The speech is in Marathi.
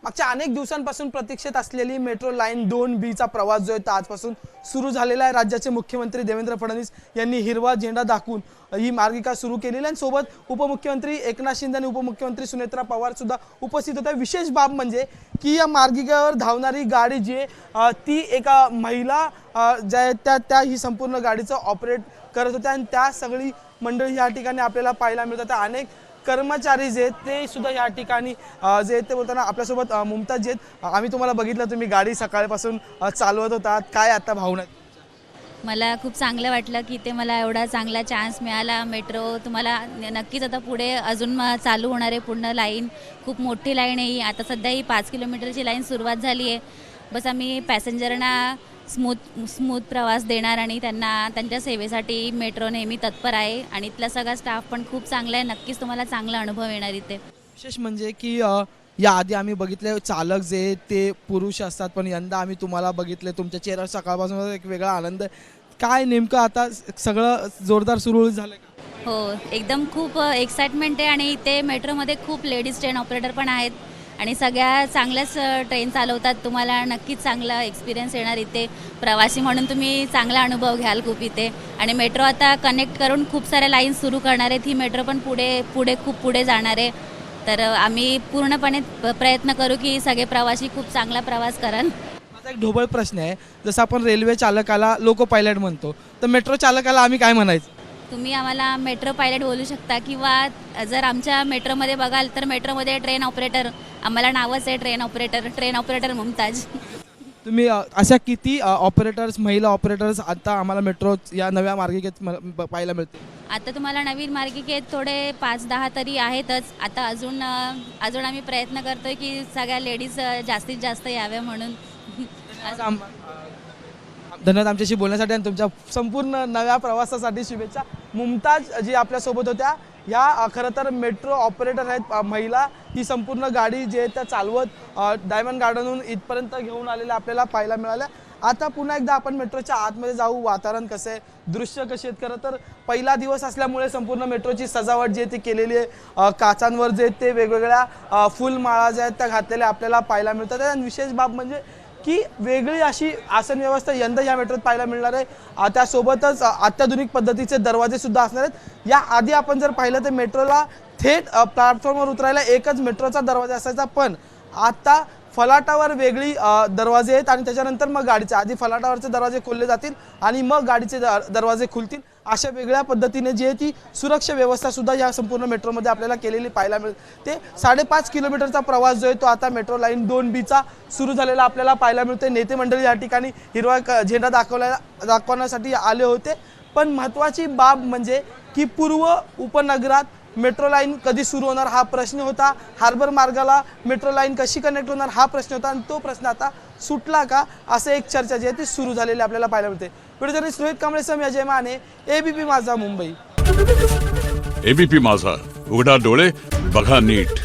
मागच्या अनेक दिवसांपासून प्रतीक्षेत असलेली मेट्रो लाईन 2B चा प्रवास जो आहे तो आजपासून सुरू झालेला आहे। राज्याचे मुख्यमंत्री देवेंद्र फडणवीस यांनी हिरवा झेंडा दाखवून ही मार्गिका सुरू केलेली आहे। सोबत उपमुख्यमंत्री एकनाथ शिंदे आणि उपमुख्यमंत्री सुनेत्रा पवार सुद्धा उपस्थित होते। विशेष बाब म्हणजे की या मार्गिकेवर धावणारी गाडी जी ती एका महिला ज्या त्या ही संपूर्ण गाडीचं ऑपरेट करत होत्या आणि त्या सगळी मंडळी या ठिकाणी आपल्याला पाहायला मिळतात। अनेक कर्मचारी जे ते सुद्धा या ठिकाणी जे ते बोलताना आपल्यासोबत मुमताज जे आम्ही तुम्हाला बघितलं तुम्ही गाडी सकाळपासून चालवत होतात, काय आता भावना? मला खूप चांगलं वाटलं की ते मला एवढा चांगला चान्स मिळाला। मेट्रो तुम्हाला नक्कीच आता पुढे अजून चालू होणार आहे पूर्ण लाईन, खूप मोठी लाईन आहे। आता सध्या ही 5 किलोमीटरची लाईन सुरुवात झाली आहे। बस आम्ही पॅसेंजरना स्मूथ प्रवास देणार आणि त्यांना त्यांच्या सेवेसाठी मेट्रो नेहमी तत्पर आहे आणि इथला सगळा स्टाफ पण खूप चांगला आहे। नक्कीच तुम्हाला चांगला अनुभव येणार इथे। विशेष म्हणजे की याआधी आम्ही बघितले चालक जे ते पुरुष असतात, पण यंदा आम्ही तुम्हाला बघितले तुमच्या चेहऱ्यावर सकाळपासून एक वेगळा आनंद आहे। काय नेमकं आता सगळं जोरदार सुरू झालं का? हो, एकदम खूप एक्साइटमेंट आहे आणि इथे मेट्रोमध्ये खूप लेडीज ट्रेन ऑपरेटर पण आहेत आणि सगळ्या चांगल्याच ट्रेन चालवतात। तुम्हाला नक्कीच चांगला एक्सपिरियन्स येणार इथे। प्रवासी म्हणून तुम्ही चांगला अनुभव घ्याल खूप इथे। आणि मेट्रो आता कनेक्ट करून खूप साऱ्या लाईन सुरू करणार आहेत। ही मेट्रो पण खूप पुढे जाणार आहे। तर आम्ही पूर्णपणे प्रयत्न करू की सगळे प्रवासी खूप चांगला प्रवास कराल। माझा एक ढोबळ प्रश्न आहे, जसं आपण रेल्वे चालकाला लोको पायलट म्हणतो, तर मेट्रो चालकाला आम्ही काय म्हणायचं? तुम्ही आम्हाला मेट्रो पायलट बोलू शकता किंवा जर आमच्या मेट्रोमध्ये बघाल तर मेट्रोमध्ये ट्रेन ऑपरेटर, आम्हाला नावच आहे ट्रेन ऑपरेटर मुमताज। तुम्ही अशा किती ऑपरेटर्स, महिला ऑपरेटर्स आता आम्हाला मेट्रो या नव्या मार्गिकेत पाहायला मिळते? आता तुम्हाला नवीन मार्गिकेत थोडे 5-10 तरी आहेतच। आता अजून आम्ही प्रयत्न करतोय की सगळ्या लेडीज जास्तीत जास्त याव्या म्हणून। धन्यवाद आमच्याशी बोलण्यासाठी आणि तुमच्या संपूर्ण नव्या प्रवासासाठी शुभेच्छा। मुमताज जी आपल्यासोबत होत्या या खरं तर मेट्रो ऑपरेटर आहेत महिला। ही संपूर्ण गाडी जे त्या चालवत डायमंड गार्डनहून इथपर्यंत घेऊन आलेल्या आपल्याला पाहायला मिळाल्या। आता पुन्हा एकदा आपण मेट्रोच्या आतमध्ये जाऊ, वातावरण कसं आहे, दृश्य कशी आहेत। खरं तर पहिला दिवस असल्यामुळे संपूर्ण मेट्रोची सजावट जी ती केलेली आहे, काचांवर जे ते वेगवेगळ्या फुलमाळा ज्या आहेत त्या घातलेल्या आपल्याला पाहायला मिळतात। आणि विशेष बाब म्हणजे की वेगळी अशी आसन व्यवस्था यंदा या मेट्रोत पाहायला मिळणार आहे। त्यासोबतच अत्याधुनिक पद्धतीचे दरवाजे सुद्धा असणार आहेत। या आधी आपण जर पाहिलं तर मेट्रोला थेट प्लॅटफॉर्मवर उतरायला एकच मेट्रोचा दरवाजा असायचा, पण आता फलाटावर वेगळी दरवाजे आहेत आणि त्याच्यानंतर मग गाडीचे आधी फलाटावरचे दरवाजे खोलले जातील आणि मग गाडीचे दरवाजे खुलतील। अशा वेगळ्या पद्धतीने जी आहे ती सुरक्षा व्यवस्था सुद्धा या संपूर्ण मेट्रोमध्ये आपल्याला केलेली पाहायला मिळते। 5.5 किलोमीटरचा प्रवास जो आहे तो आता मेट्रो लाईन 2B चा सुरू झालेला आपल्याला पाहायला मिळते। नेते मंडळी या ठिकाणी हिरवा झेंडा दाखवण्यासाठी आले होते, पण महत्त्वाची बाब म्हणजे की पूर्व उपनगरात मेट्रो लाईन कधी सुरू होणार हा प्रश्न होता। हार्बर मार्गाला मेट्रो लाईन कशी कनेक्ट होणार हा प्रश्न होता आणि तो प्रश्न आता सुटला का, असं एक चर्चा जी आहे ती सुरू झालेली आपल्याला पाहायला मिळते। Video journalist Rohit Kamble, Ajay Mane, ABP माझा मुंबई। एबीपी माझा, उघडा डोळे बघा नीट।